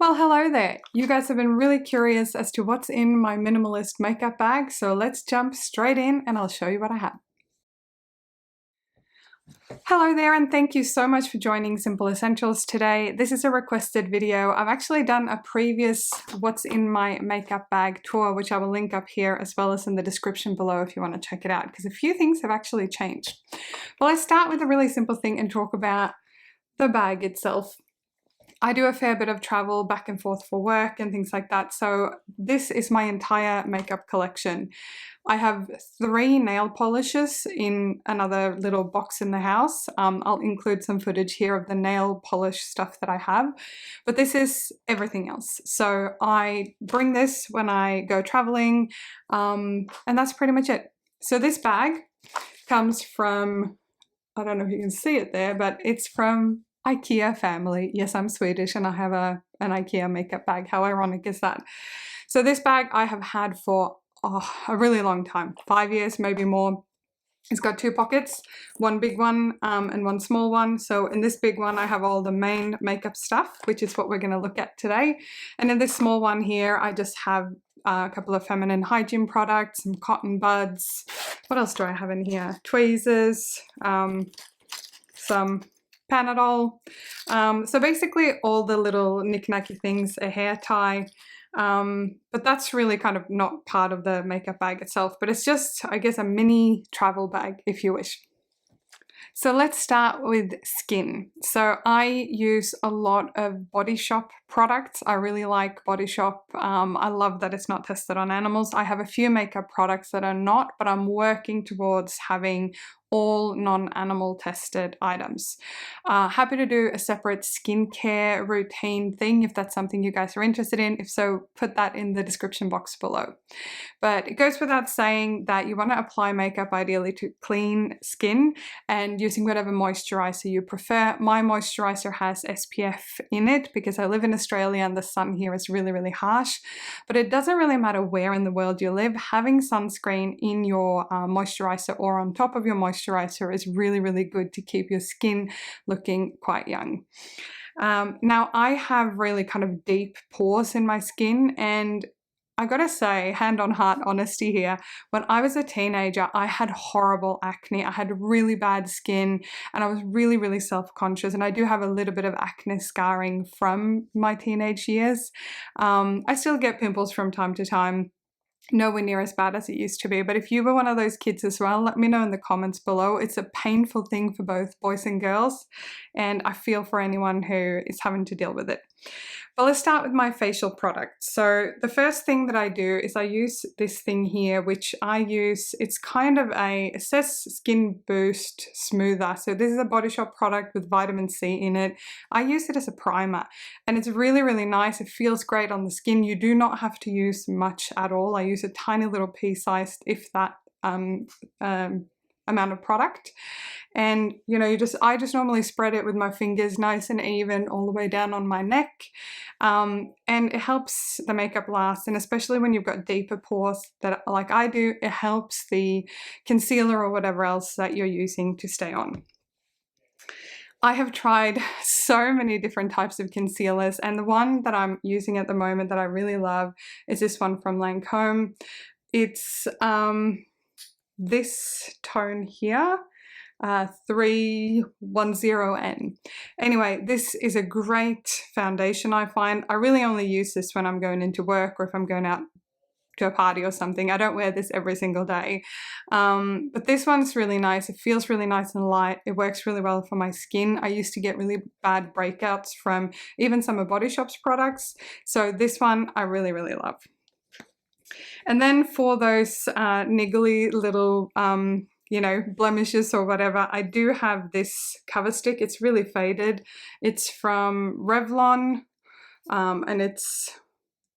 Well, hello there. You guys have been really curious as to what's in my minimalist makeup bag, so let's jump straight in and I'll show you what I have. Hello there, and thank you so much for joining Simple Essentials today. This is a requested video. I've actually done a previous what's in my makeup bag tour, which I will link up here as well as in the description below if you want to check it out, because a few things have actually changed. Well, I start with a really simple thing and talk about the bag itself. I do a fair bit of travel back and forth for work and things like that, so this is my entire makeup collection. I have 3 nail polishes in another little box in the house. I'll include some footage here of the nail polish stuff that I have, but this is everything else. So I bring this when I go traveling, and that's pretty much it. So this bag comes from, I don't know if you can see it there, but it's from IKEA family. Yes, I'm Swedish and I have an IKEA makeup bag. How ironic is that? So this bag I have had for a really long time, 5 years, maybe more. It's got 2 pockets, one big one and one small one. So in this big one, I have all the main makeup stuff, which is what we're going to look at today. And in this small one here, I just have a couple of feminine hygiene products, some cotton buds. What else do I have in here? Tweezers, some Panadol. So basically all the little knick-knacky things, a hair tie, but that's really kind of not part of the makeup bag itself, but it's just, I guess, a mini travel bag, if you wish. So let's start with skin. So I use a lot of Body Shop products. I really like Body Shop. I love that it's not tested on animals. I have a few makeup products that are not, but I'm working towards having all non-animal tested items. Happy to do a separate skincare routine thing if that's something you guys are interested in. If so, put that in the description box below. But it goes without saying that you want to apply makeup ideally to clean skin and using whatever moisturizer you prefer. My moisturizer has SPF in it because I live in Australia and the sun here is really, really harsh. But it doesn't really matter where in the world you live, having sunscreen in your moisturizer or on top of your moisturizer is really, really good to keep your skin looking quite young. Now I have really kind of deep pores in my skin, and I gotta say, hand on heart honesty here, when I was a teenager, I had horrible acne. I had really bad skin and I was really, really self-conscious, and I do have a little bit of acne scarring from my teenage years. I still get pimples from time to time. Nowhere near as bad as it used to be, but if you were one of those kids as well, let me know in the comments below. It's a painful thing for both boys and girls, and I feel for anyone who is having to deal with it. But let's start with my facial products. So the first thing that I do is I use this thing here, which I use, it's kind of it says Skin Boost Smoother. So this is a Body Shop product with vitamin C in it. I use it as a primer and it's really, really nice. It feels great on the skin. You do not have to use much at all. I use a tiny little pea-sized, if that, amount of product. And you know, I just normally spread it with my fingers nice and even all the way down on my neck, and it helps the makeup last, and especially when you've got deeper pores that like I do, it helps the concealer or whatever else that you're using to stay on. I have tried so many different types of concealers, and the one that I'm using at the moment that I really love is this one from Lancome. It's this tone here, 310N. Anyway, this is a great foundation, I find. I really only use this when I'm going into work or if I'm going out to a party or something. I don't wear this every single day. But this one's really nice. It feels really nice and light. It works really well for my skin. I used to get really bad breakouts from even some of Body Shop's products. So this one I really, really love. And then for those niggly little, you know, blemishes or whatever, I do have this cover stick. It's really faded. It's from Revlon, and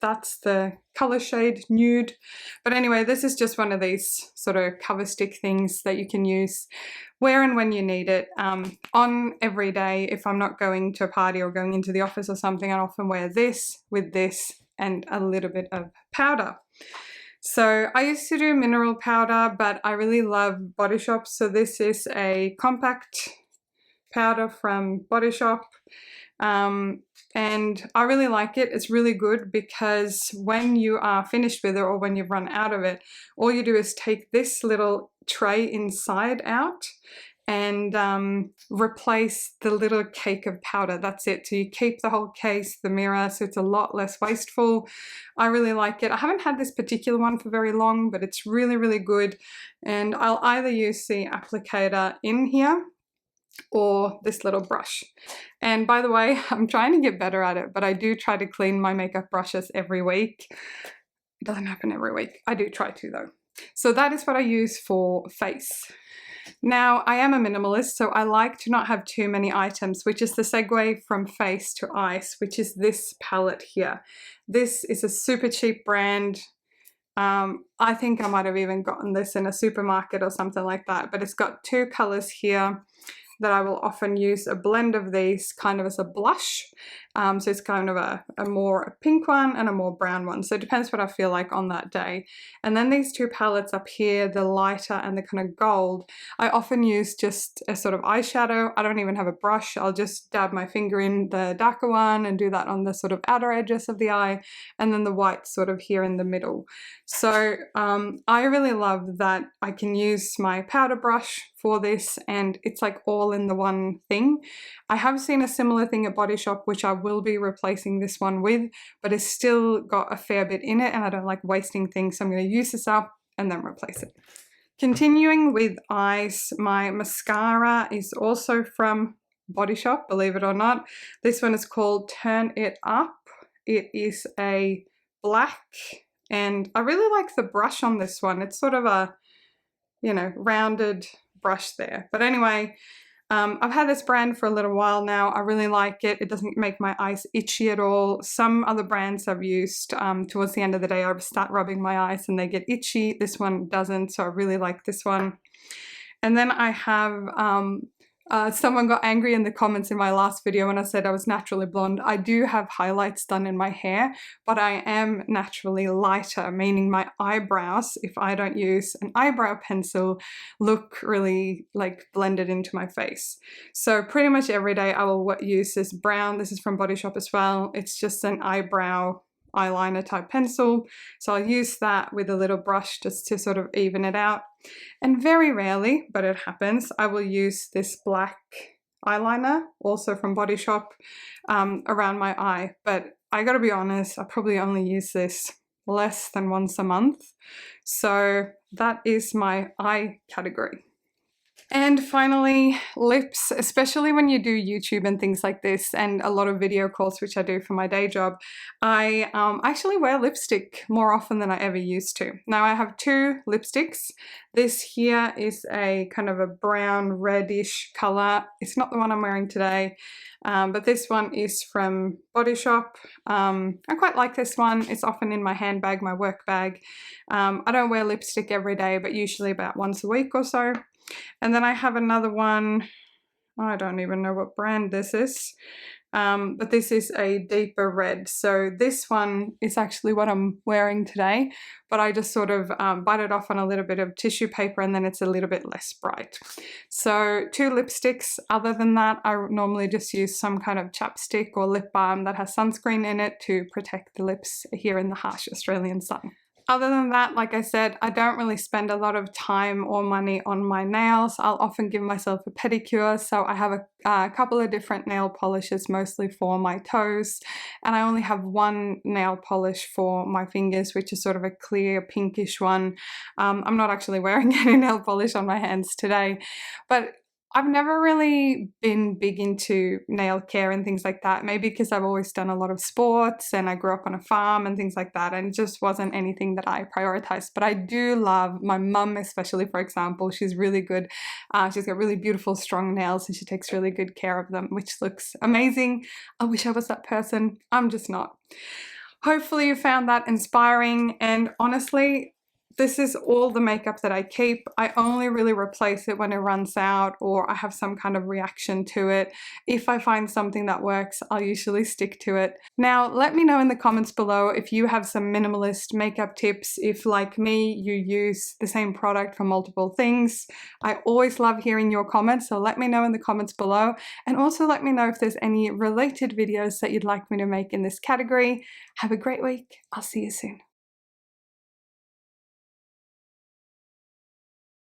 that's the color shade Nude. But anyway, this is just one of these sort of cover stick things that you can use where and when you need it. On every day, if I'm not going to a party or going into the office or something, I often wear this with this and a little bit of powder. So I used to do mineral powder, but I really love Body Shop. So this is a compact powder from Body Shop. And I really like it. It's really good because when you are finished with it or when you've run out of it, all you do is take this little tray inside out and replace the little cake of powder. That's it. So you keep the whole case, the mirror, so it's a lot less wasteful. I really like it. I haven't had this particular one for very long, but it's really, really good. And I'll either use the applicator in here or this little brush. And by the way, I'm trying to get better at it, but I do try to clean my makeup brushes every week. It doesn't happen every week. I do try to though. So that is what I use for face. Now, I am a minimalist, so I like to not have too many items, which is the segue from face to eyes, which is this palette here. This is a super cheap brand. I think I might have even gotten this in a supermarket or something like that, but it's got two colors here that I will often use a blend of these kind of as a blush. So it's kind of a more pink one and a more brown one. So it depends what I feel like on that day. And then these two palettes up here, the lighter and the kind of gold, I often use just a sort of eyeshadow. I don't even have a brush. I'll just dab my finger in the darker one and do that on the sort of outer edges of the eye, and then the white sort of here in the middle. So I really love that I can use my powder brush for this and it's like all in the one thing. I have seen a similar thing at Body Shop, which I will be replacing this one with, but it's still got a fair bit in it and I don't like wasting things, so I'm going to use this up and then replace it. Continuing with eyes, my mascara is also from Body Shop, believe it or not. This one is called Turn It Up. It is a black and I really like the brush on this one. It's sort of a, you know, rounded brush there. But anyway, I've had this brand for a little while now. I really like it. It doesn't make my eyes itchy at all. Some other brands I've used, towards the end of the day, I start rubbing my eyes and they get itchy. This one doesn't, so I really like this one. And then I have, someone got angry in the comments in my last video when I said I was naturally blonde. I do have highlights done in my hair, but I am naturally lighter, meaning my eyebrows, if I don't use an eyebrow pencil, look really like blended into my face. So pretty much every day I will use this brown. This is from Body Shop as well. It's just an eyebrow eyeliner type pencil. So I'll use that with a little brush just to sort of even it out. And very rarely, but it happens, I will use this black eyeliner, also from Body Shop, around my eye. But I gotta be honest, I probably only use this less than once a month. So that is my eye category. And finally, lips, especially when you do YouTube and things like this and a lot of video calls, which I do for my day job, I actually wear lipstick more often than I ever used to. Now I have two lipsticks. This here is a kind of a brown reddish color. It's not the one I'm wearing today, but this one is from Body Shop. I quite like this one. It's often in my handbag, my work bag. I don't wear lipstick every day, but usually about once a week or so. And then I have another one, I don't even know what brand this is, but this is a deeper red. So this one is actually what I'm wearing today, but I just sort of bite it off on a little bit of tissue paper and then it's a little bit less bright. So two lipsticks. Other than that, I normally just use some kind of chapstick or lip balm that has sunscreen in it to protect the lips here in the harsh Australian sun. Other than that, like I said, I don't really spend a lot of time or money on my nails. I'll often give myself a pedicure, so I have a couple of different nail polishes, mostly for my toes, and I only have one nail polish for my fingers, which is sort of a clear pinkish one. I'm not actually wearing any nail polish on my hands today, but I've never really been big into nail care and things like that, maybe because I've always done a lot of sports and I grew up on a farm and things like that, and it just wasn't anything that I prioritized. But I do love my mum, especially, for example. She's really good. She's got really beautiful, strong nails and she takes really good care of them, which looks amazing. I wish I was that person. I'm just not. Hopefully you found that inspiring, and honestly, this is all the makeup that I keep. I only really replace it when it runs out or I have some kind of reaction to it. If I find something that works, I'll usually stick to it. Now, let me know in the comments below if you have some minimalist makeup tips, if like me, you use the same product for multiple things. I always love hearing your comments, so let me know in the comments below. And also let me know if there's any related videos that you'd like me to make in this category. Have a great week. I'll see you soon.